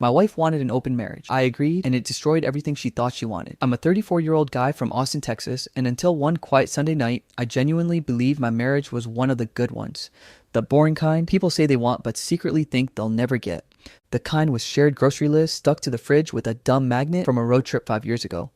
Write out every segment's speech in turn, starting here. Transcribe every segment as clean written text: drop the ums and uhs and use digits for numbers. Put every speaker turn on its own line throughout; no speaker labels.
My wife wanted an open marriage. I agreed, and it destroyed everything she thought she wanted. I'm a 34-year-old guy from Austin, Texas, and until one quiet Sunday night, I genuinely believed my marriage was one of the good ones. The boring kind people say they want but secretly think they'll never get. The kind with shared grocery lists stuck to the fridge with a dumb magnet from a road trip 5 years ago.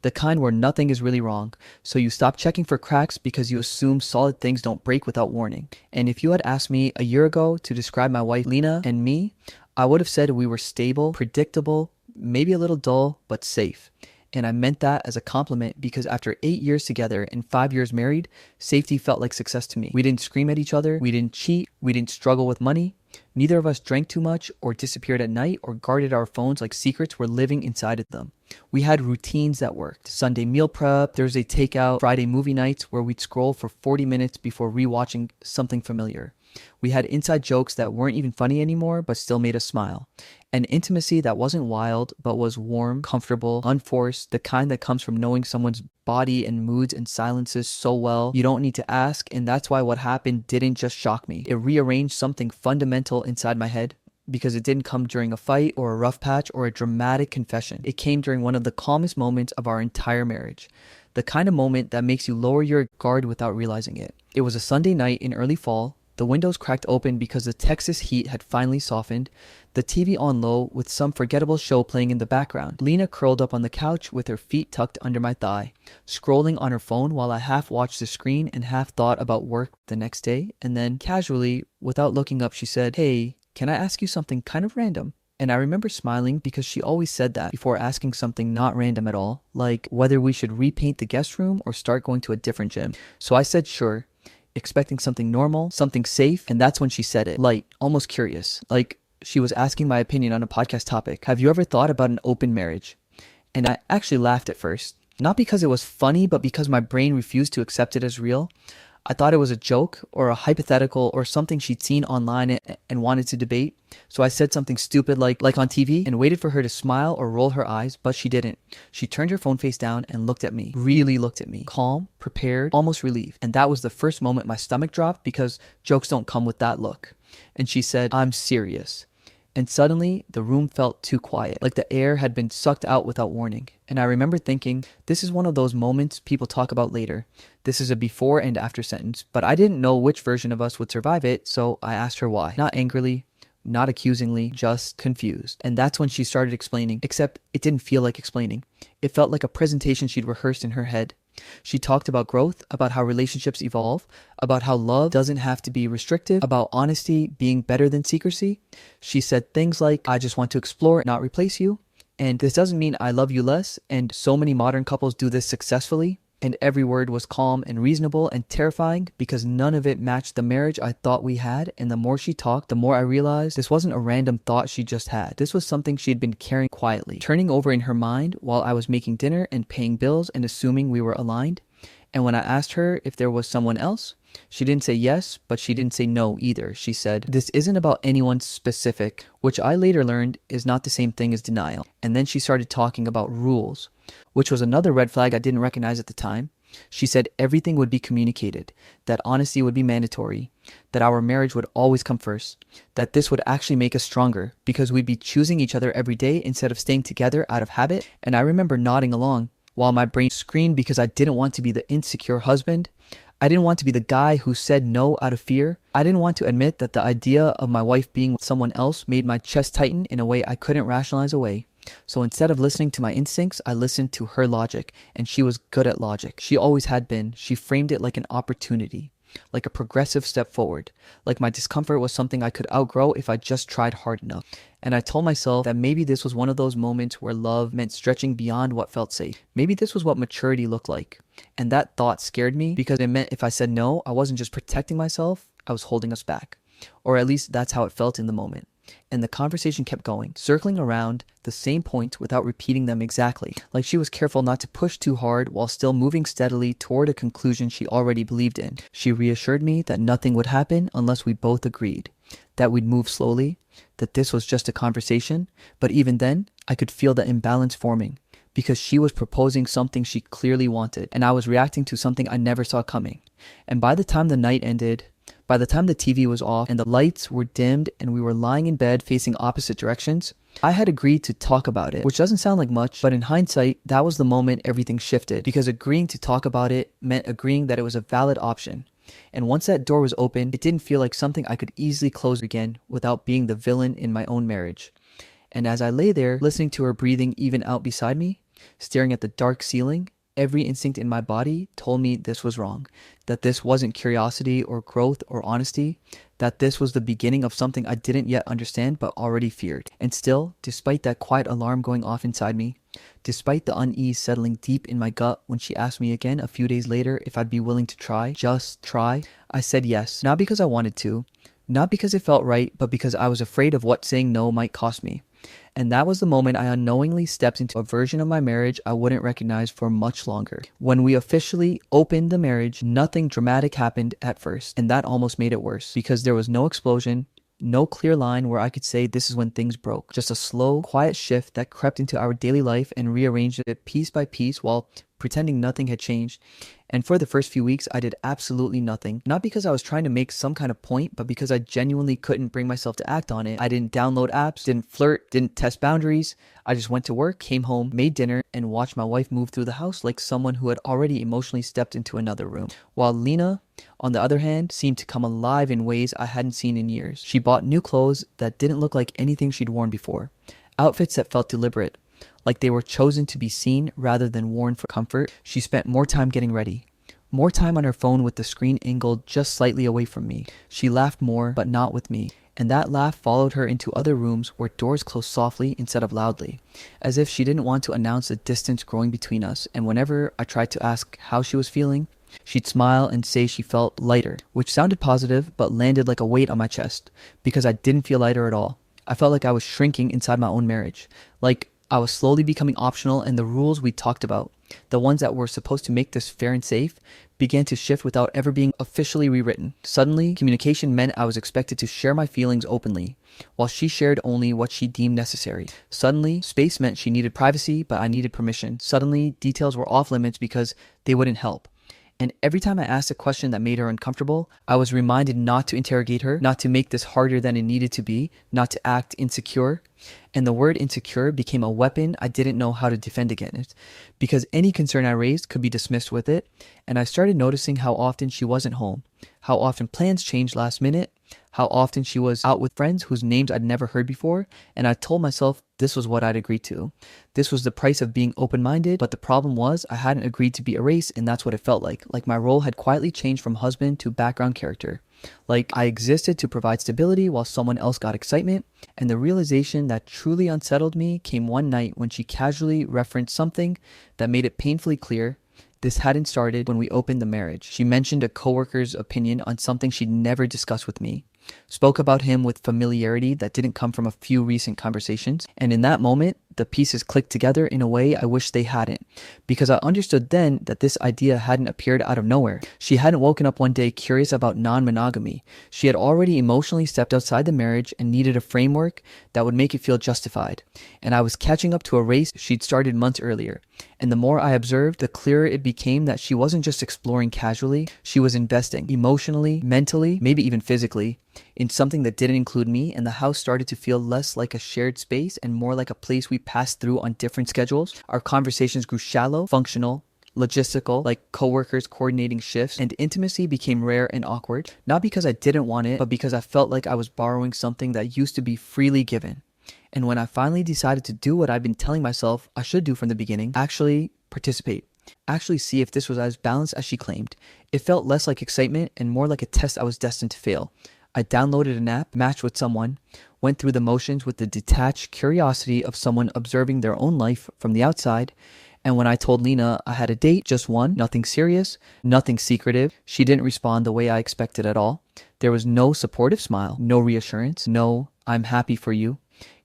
The kind where nothing is really wrong, so you stop checking for cracks because you assume solid things don't break without warning. And if you had asked me a year ago to describe my wife Lena and me, I would have said we were stable, predictable, maybe a little dull, but safe. And I meant that as a compliment because after 8 years together and 5 years married, safety felt like success to me. We didn't scream at each other, we didn't cheat, we didn't struggle with money. Neither of us drank too much or disappeared at night or guarded our phones like secrets were living inside of them. We had routines that worked. Sunday meal prep, Thursday takeout, Friday movie nights where we'd scroll for 40 minutes before rewatching something familiar. We had inside jokes that weren't even funny anymore but still made us smile. An intimacy that wasn't wild but was warm, comfortable, unforced, the kind that comes from knowing someone's body and moods and silences so well you don't need to ask, and that's why what happened didn't just shock me. It rearranged something fundamental inside my head. Because it didn't come during a fight or a rough patch or a dramatic confession. It came during one of the calmest moments of our entire marriage. The kind of moment that makes you lower your guard without realizing it. It was a Sunday night in early fall. The windows cracked open because the Texas heat had finally softened. The TV on low with some forgettable show playing in the background. Lena curled up on the couch with her feet tucked under my thigh, scrolling on her phone while I half watched the screen and half thought about work the next day. And then, casually, without looking up, she said, "Hey, can I ask you something kind of random?" And I remember smiling because she always said that before asking something not random at all, like whether we should repaint the guest room or start going to a different gym. So I said sure, expecting something normal, something safe, and that's when she said it, light, almost curious, like she was asking my opinion on a podcast topic. "Have you ever thought about an open marriage?" And I actually laughed at first, not because it was funny, but because my brain refused to accept it as real. I thought it was a joke or a hypothetical or something she'd seen online and wanted to debate. So I said something stupid like on TV and waited for her to smile or roll her eyes, but she didn't. She turned her phone face down and looked at me, really looked at me, calm, prepared, almost relieved. And that was the first moment my stomach dropped because jokes don't come with that look. And she said, "I'm serious." And suddenly, the room felt too quiet, like the air had been sucked out without warning. And I remember thinking, this is one of those moments people talk about later. This is a before and after sentence, but I didn't know which version of us would survive it, so I asked her why. Not angrily, not accusingly, just confused. And that's when she started explaining, except it didn't feel like explaining. It felt like a presentation she'd rehearsed in her head. She talked about growth, about how relationships evolve, about how love doesn't have to be restrictive, about honesty being better than secrecy. She said things like, "I just want to explore, not replace you. And this doesn't mean I love you less." And so many modern couples do this successfully. And every word was calm and reasonable and terrifying because none of it matched the marriage I thought we had. And the more she talked, the more I realized this wasn't a random thought she just had. This was something she had been carrying quietly, turning over in her mind while I was making dinner and paying bills and assuming we were aligned. And when I asked her if there was someone else, she didn't say yes, but she didn't say no either. She said, "This isn't about anyone specific," which I later learned is not the same thing as denial. And then she started talking about rules, which was another red flag I didn't recognize at the time. She said everything would be communicated, that honesty would be mandatory, that our marriage would always come first, that this would actually make us stronger because we'd be choosing each other every day instead of staying together out of habit. And I remember nodding along while my brain screamed because I didn't want to be the insecure husband. I didn't want to be the guy who said no out of fear. I didn't want to admit that the idea of my wife being with someone else made my chest tighten in a way I couldn't rationalize away. So instead of listening to my instincts, I listened to her logic, and she was good at logic. She always had been. She framed it like an opportunity, like a progressive step forward, like my discomfort was something I could outgrow if I just tried hard enough. And I told myself that maybe this was one of those moments where love meant stretching beyond what felt safe. Maybe this was what maturity looked like. And that thought scared me because it meant if I said no, I wasn't just protecting myself, I was holding us back. Or at least that's how it felt in the moment. And the conversation kept going, circling around the same points without repeating them exactly, like she was careful not to push too hard while still moving steadily toward a conclusion she already believed in. She reassured me that nothing would happen unless we both agreed, that we'd move slowly, that this was just a conversation, but even then, I could feel the imbalance forming, because she was proposing something she clearly wanted, and I was reacting to something I never saw coming. And by the time the night ended, By the time the TV was off and the lights were dimmed and we were lying in bed facing opposite directions, I had agreed to talk about it, which doesn't sound like much, but in hindsight, that was the moment everything shifted, because agreeing to talk about it meant agreeing that it was a valid option. And once that door was open, it didn't feel like something I could easily close again without being the villain in my own marriage. And as I lay there, listening to her breathing even out beside me, staring at the dark ceiling, every instinct in my body told me this was wrong, that this wasn't curiosity or growth or honesty, that this was the beginning of something I didn't yet understand but already feared. And still, despite that quiet alarm going off inside me, despite the unease settling deep in my gut when she asked me again a few days later if I'd be willing to try, just try, I said yes, not because I wanted to, not because it felt right, but because I was afraid of what saying no might cost me. And that was the moment I unknowingly stepped into a version of my marriage I wouldn't recognize for much longer. When we officially opened the marriage, nothing dramatic happened at first, and that almost made it worse, because there was no explosion, no clear line where I could say this is when things broke. Just a slow, quiet shift that crept into our daily life and rearranged it piece by piece while pretending nothing had changed. And for the first few weeks, I did absolutely nothing. Not because I was trying to make some kind of point, but because I genuinely couldn't bring myself to act on it. I didn't download apps, didn't flirt, didn't test boundaries. I just went to work, came home, made dinner, and watched my wife move through the house like someone who had already emotionally stepped into another room. While Lena, on the other hand, seemed to come alive in ways I hadn't seen in years. She bought new clothes that didn't look like anything she'd worn before. Outfits that felt deliberate, like they were chosen to be seen rather than worn for comfort. She spent more time getting ready. More time on her phone with the screen angled just slightly away from me. She laughed more, but not with me. And that laugh followed her into other rooms where doors closed softly instead of loudly, as if she didn't want to announce the distance growing between us. And whenever I tried to ask how she was feeling, she'd smile and say she felt lighter, which sounded positive, but landed like a weight on my chest, because I didn't feel lighter at all. I felt like I was shrinking inside my own marriage, like I was slowly becoming optional, and the rules we talked about, the ones that were supposed to make this fair and safe, began to shift without ever being officially rewritten. Suddenly, communication meant I was expected to share my feelings openly, while she shared only what she deemed necessary. Suddenly, space meant she needed privacy, but I needed permission. Suddenly, details were off limits because they wouldn't help. And every time I asked a question that made her uncomfortable, I was reminded not to interrogate her, not to make this harder than it needed to be, not to act insecure. And the word insecure became a weapon I didn't know how to defend against, because any concern I raised could be dismissed with it. And I started noticing how often she wasn't home, how often plans changed last minute, how often she was out with friends whose names I'd never heard before. And I told myself this was what I'd agreed to. This was the price of being open-minded, but the problem was I hadn't agreed to be erased, and that's what it felt like. Like my role had quietly changed from husband to background character. Like I existed to provide stability while someone else got excitement. And the realization that truly unsettled me came one night when she casually referenced something that made it painfully clear this hadn't started when we opened the marriage. She mentioned a coworker's opinion on something she'd never discussed with me, spoke about him with familiarity that didn't come from a few recent conversations. And in that moment, the pieces clicked together in a way I wish they hadn't, because I understood then that this idea hadn't appeared out of nowhere. She hadn't woken up one day curious about non-monogamy. She had already emotionally stepped outside the marriage and needed a framework that would make it feel justified. And I was catching up to a race she'd started months earlier. And the more I observed, the clearer it became that she wasn't just exploring casually, she was investing emotionally, mentally, maybe even physically, in something that didn't include me. And the house started to feel less like a shared space and more like a place we passed through on different schedules. Our conversations grew shallow, functional, logistical, like coworkers coordinating shifts, and intimacy became rare and awkward, not because I didn't want it, but because I felt like I was borrowing something that used to be freely given. And when I finally decided to do what I'd been telling myself I should do from the beginning, actually participate, actually see if this was as balanced as she claimed, it felt less like excitement and more like a test I was destined to fail. I downloaded an app, matched with someone, went through the motions with the detached curiosity of someone observing their own life from the outside. And when I told Lena I had a date, just one, nothing serious, nothing secretive, she didn't respond the way I expected at all. There was no supportive smile, no reassurance, no, I'm happy for you.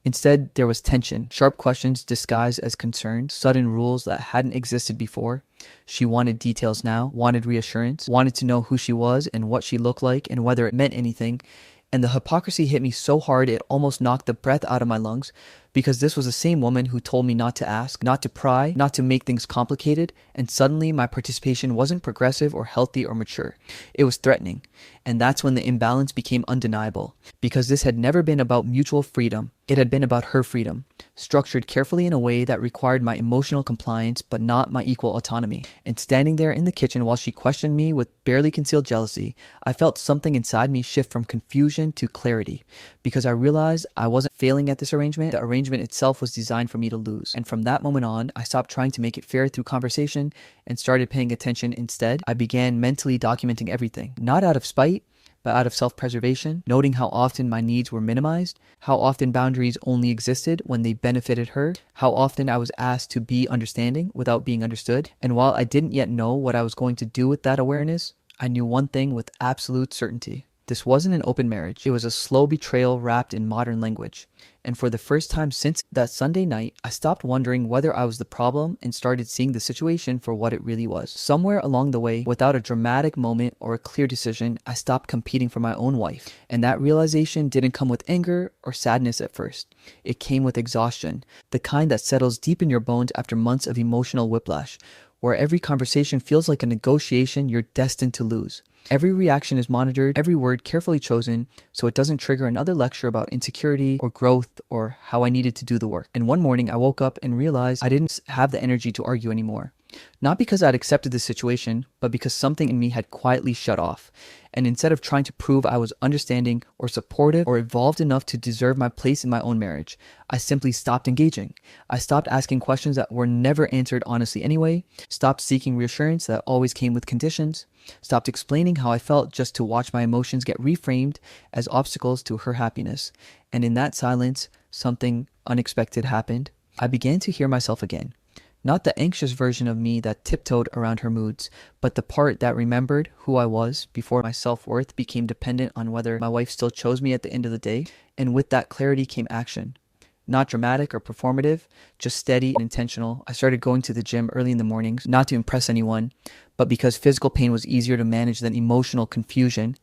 Instead, there was tension, sharp questions disguised as concerns, sudden rules that hadn't existed before. She wanted details now, wanted reassurance, wanted to know who she was and what she looked like and whether it meant anything. And the hypocrisy hit me so hard it almost knocked the breath out of my lungs, Because this was the same woman who told me not to ask, not to pry, not to make things complicated, and suddenly my participation wasn't progressive or healthy or mature. It was threatening. And that's when the imbalance became undeniable. Because this had never been about mutual freedom. It had been about her freedom, structured carefully in a way that required my emotional compliance but not my equal autonomy. And standing there in the kitchen while she questioned me with barely concealed jealousy, I felt something inside me shift from confusion to clarity. Because I realized I wasn't failing at this arrangement, the arrangement itself was designed for me to lose. And from that moment on, I stopped trying to make it fair through conversation and started paying attention instead. I began mentally documenting everything, not out of spite, but out of self-preservation, noting how often my needs were minimized, how often boundaries only existed when they benefited her, how often I was asked to be understanding without being understood. And while I didn't yet know what I was going to do with that awareness, I knew one thing with absolute certainty. This wasn't an open marriage. It was a slow betrayal wrapped in modern language. And for the first time since that Sunday night, I stopped wondering whether I was the problem and started seeing the situation for what it really was. Somewhere along the way, without a dramatic moment or a clear decision, I stopped competing for my own wife. And that realization didn't come with anger or sadness at first. It came with exhaustion, the kind that settles deep in your bones after months of emotional whiplash, where every conversation feels like a negotiation you're destined to lose. Every reaction is monitored, every word carefully chosen, so it doesn't trigger another lecture about insecurity or growth or how I needed to do the work. And one morning I woke up and realized I didn't have the energy to argue anymore. Not because I'd accepted the situation, but because something in me had quietly shut off. And instead of trying to prove I was understanding or supportive or evolved enough to deserve my place in my own marriage, I simply stopped engaging. I stopped asking questions that were never answered honestly anyway, stopped seeking reassurance that always came with conditions, stopped explaining how I felt just to watch my emotions get reframed as obstacles to her happiness. And in that silence, something unexpected happened. I began to hear myself again. Not the anxious version of me that tiptoed around her moods, but the part that remembered who I was before my self-worth became dependent on whether my wife still chose me at the end of the day. And with that clarity came action. Not dramatic or performative, just steady and intentional. I started going to the gym early in the mornings, not to impress anyone, but because physical pain was easier to manage than emotional confusion.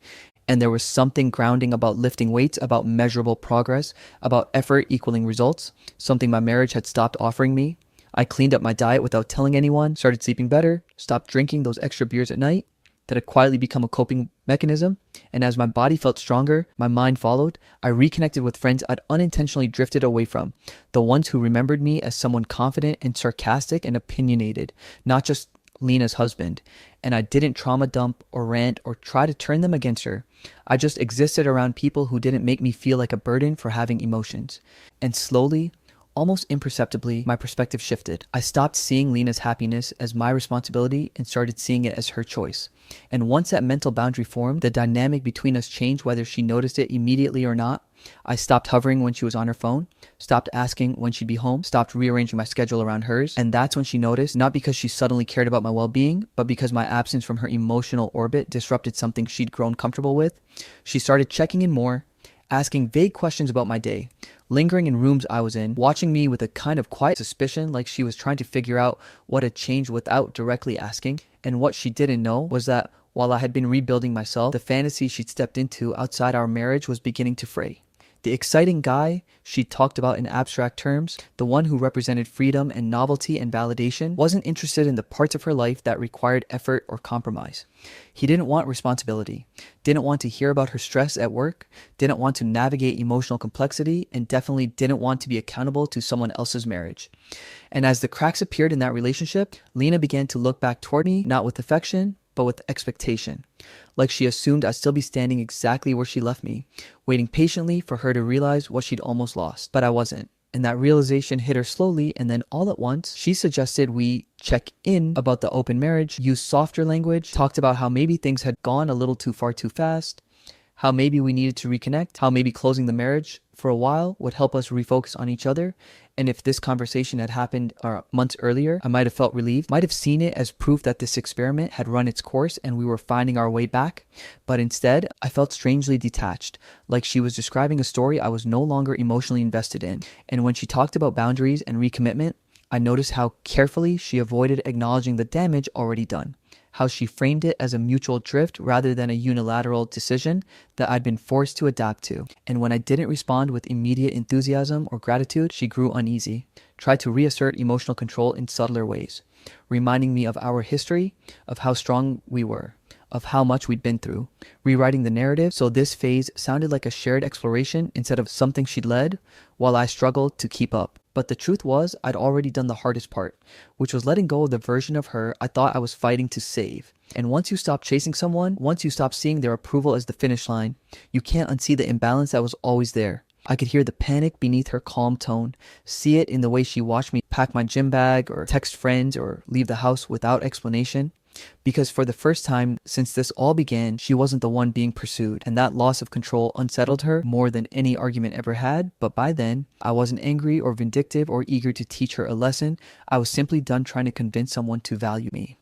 And there was something grounding about lifting weights, about measurable progress, about effort equaling results, something my marriage had stopped offering me. I cleaned up my diet without telling anyone, started sleeping better, stopped drinking those extra beers at night that had quietly become a coping mechanism. And as my body felt stronger, my mind followed. I reconnected with friends I'd unintentionally drifted away from, the ones who remembered me as someone confident and sarcastic and opinionated, not just Lena's husband. And I didn't trauma dump or rant or try to turn them against her. I just existed around people who didn't make me feel like a burden for having emotions. And slowly, almost imperceptibly, my perspective shifted. I stopped seeing Lena's happiness as my responsibility and started seeing it as her choice. And once that mental boundary formed, the dynamic between us changed whether she noticed it immediately or not. I stopped hovering when she was on her phone, stopped asking when she'd be home, stopped rearranging my schedule around hers. And that's when she noticed, not because she suddenly cared about my well-being, but because my absence from her emotional orbit disrupted something she'd grown comfortable with. She started checking in more, asking vague questions about my day, lingering in rooms I was in, watching me with a kind of quiet suspicion like she was trying to figure out what had changed without directly asking. And what she didn't know was that while I had been rebuilding myself, the fantasy she'd stepped into outside our marriage was beginning to fray. The exciting guy she talked about in abstract terms, the one who represented freedom and novelty and validation, wasn't interested in the parts of her life that required effort or compromise. He didn't want responsibility, didn't want to hear about her stress at work, didn't want to navigate emotional complexity, and definitely didn't want to be accountable to someone else's marriage. And as the cracks appeared in that relationship, Lena began to look back toward me, not with affection, but with expectation. Like she assumed I'd still be standing exactly where she left me, waiting patiently for her to realize what she'd almost lost. But I wasn't. And that realization hit her slowly, and then all at once, she suggested we check in about the open marriage, use softer language, talked about how maybe things had gone a little too far too fast, how maybe we needed to reconnect, how maybe closing the marriage for a while would help us refocus on each other. And if this conversation had happened months earlier, I might have felt relieved, might have seen it as proof that this experiment had run its course and we were finding our way back. But instead, I felt strangely detached, like she was describing a story I was no longer emotionally invested in. And when she talked about boundaries and recommitment, I noticed how carefully she avoided acknowledging the damage already done. how she framed it as a mutual drift rather than a unilateral decision that I'd been forced to adapt to. And when I didn't respond with immediate enthusiasm or gratitude, she grew uneasy, tried to reassert emotional control in subtler ways, reminding me of our history, of how strong we were, of how much we'd been through, rewriting the narrative so this phase sounded like a shared exploration instead of something she'd led, while I struggled to keep up. But the truth was, I'd already done the hardest part, which was letting go of the version of her I thought I was fighting to save. And once you stop chasing someone, once you stop seeing their approval as the finish line, you can't unsee the imbalance that was always there. I could hear the panic beneath her calm tone, see it in the way she watched me pack my gym bag or text friends or leave the house without explanation. Because for the first time since this all began, she wasn't the one being pursued, and that loss of control unsettled her more than any argument ever had. But by then, I wasn't angry or vindictive or eager to teach her a lesson. I was simply done trying to convince someone to value me.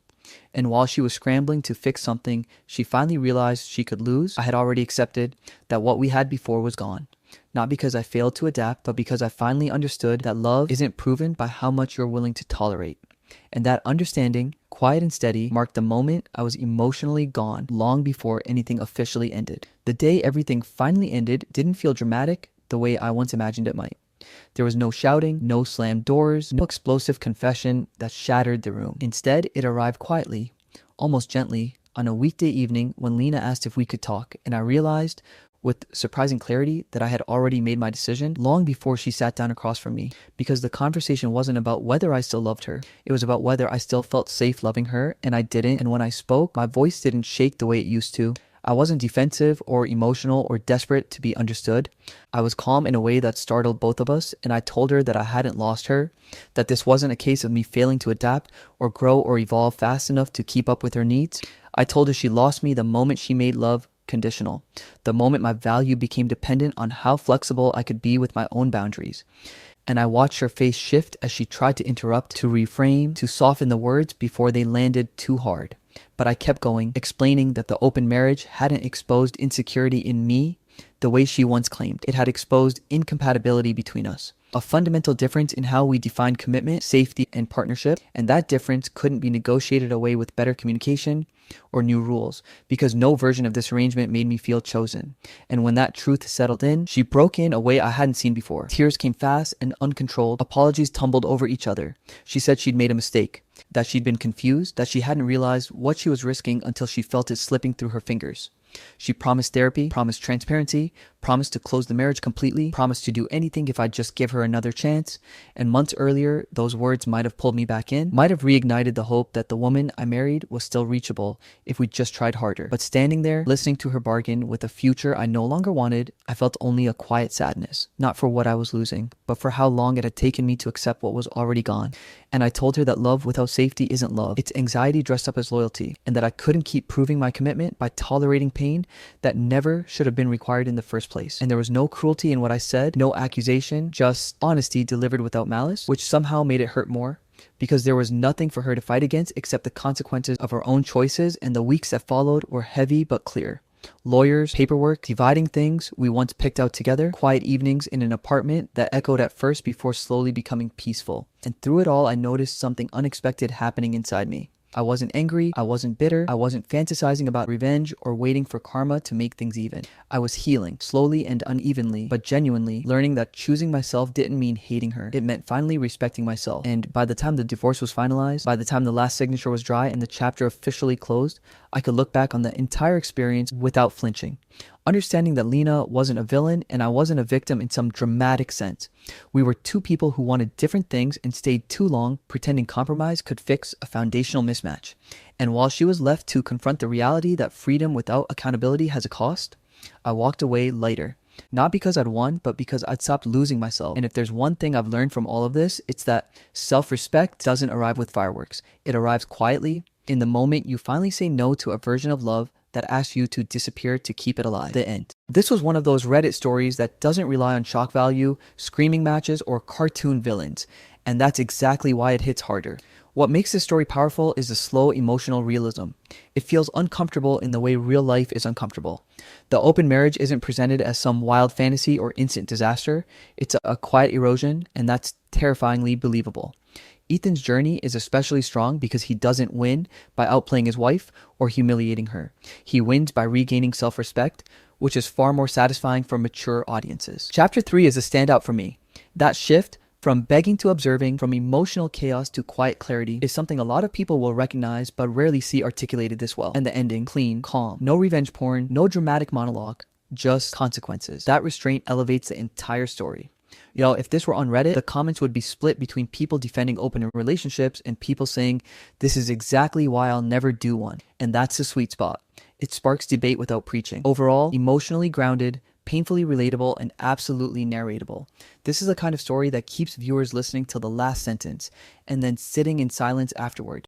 And while she was scrambling to fix something she finally realized she could lose, I had already accepted that what we had before was gone. Not because I failed to adapt, but because I finally understood that love isn't proven by how much you're willing to tolerate. And that understanding, quiet and steady, marked the moment I was emotionally gone long before anything officially ended. The day everything finally ended didn't feel dramatic the way I once imagined it might. There was no shouting, no slammed doors, no explosive confession that shattered the room. Instead, it arrived quietly, almost gently, on a weekday evening when Lena asked if we could talk, and I realized with surprising clarity that I had already made my decision long before she sat down across from me, because the conversation wasn't about whether I still loved her. It was about whether I still felt safe loving her, and I didn't. And when I spoke, my voice didn't shake the way it used to. I wasn't defensive or emotional or desperate to be understood. I was calm in a way that startled both of us, and I told her that I hadn't lost her, that this wasn't a case of me failing to adapt or grow or evolve fast enough to keep up with her needs. I told her she lost me the moment she made love conditional, the moment my value became dependent on how flexible I could be with my own boundaries. And I watched her face shift as she tried to interrupt, to reframe, to soften the words before they landed too hard. But I kept going, explaining that the open marriage hadn't exposed insecurity in me the way she once claimed. It had exposed incompatibility between us, a fundamental difference in how we define commitment, safety, and partnership, and that difference couldn't be negotiated away with better communication or new rules, because no version of this arrangement made me feel chosen. And when that truth settled in, she broke in a way I hadn't seen before. Tears came fast and uncontrolled. Apologies tumbled over each other. She said she'd made a mistake, that she'd been confused, that she hadn't realized what she was risking until she felt it slipping through her fingers. She promised therapy, promised transparency, promised to close the marriage completely, promised to do anything if I'd just give her another chance. And months earlier, those words might have pulled me back in, might have reignited the hope that the woman I married was still reachable if we just tried harder. But standing there, listening to her bargain with a future I no longer wanted, I felt only a quiet sadness, not for what I was losing, but for how long it had taken me to accept what was already gone. And I told her that love without safety isn't love. It's anxiety dressed up as loyalty, and that I couldn't keep proving my commitment by tolerating pain that never should have been required in the first place. And there was no cruelty in what I said, no accusation, just honesty delivered without malice, which somehow made it hurt more, because there was nothing for her to fight against except the consequences of her own choices, and the weeks that followed were heavy but clear. Lawyers, paperwork, dividing things we once picked out together, quiet evenings in an apartment that echoed at first before slowly becoming peaceful. And through it all, I noticed something unexpected happening inside me. I wasn't angry, I wasn't bitter, I wasn't fantasizing about revenge or waiting for karma to make things even. I was healing, slowly and unevenly, but genuinely, learning that choosing myself didn't mean hating her. It meant finally respecting myself. And by the time the divorce was finalized, by the time the last signature was dry and the chapter officially closed, I could look back on the entire experience without flinching, understanding that Lena wasn't a villain and I wasn't a victim in some dramatic sense. We were two people who wanted different things and stayed too long pretending compromise could fix a foundational mismatch. And while she was left to confront the reality that freedom without accountability has a cost, I walked away lighter. Not because I'd won, but because I'd stopped losing myself. And if there's one thing I've learned from all of this, it's that self-respect doesn't arrive with fireworks. It arrives quietly, in the moment you finally say no to a version of love that asks you to disappear to keep it alive. The end. This was one of those Reddit stories that doesn't rely on shock value, screaming matches, or cartoon villains. And that's exactly why it hits harder. What makes this story powerful is the slow emotional realism. It feels uncomfortable in the way real life is uncomfortable. The open marriage isn't presented as some wild fantasy or instant disaster. It's a quiet erosion, and that's terrifyingly believable. Ethan's journey is especially strong because he doesn't win by outplaying his wife or humiliating her. He wins by regaining self-respect, which is far more satisfying for mature audiences. Chapter 3 is a standout for me. That shift from begging to observing, from emotional chaos to quiet clarity, is something a lot of people will recognize but rarely see articulated this well. And the ending, clean, calm, no revenge porn, no dramatic monologue, just consequences. That restraint elevates the entire story. If this were on Reddit, the comments would be split between people defending open relationships and people saying, this is exactly why I'll never do one. And that's the sweet spot. It sparks debate without preaching. Overall, emotionally grounded, painfully relatable, and absolutely narratable. This is the kind of story that keeps viewers listening till the last sentence and then sitting in silence afterward.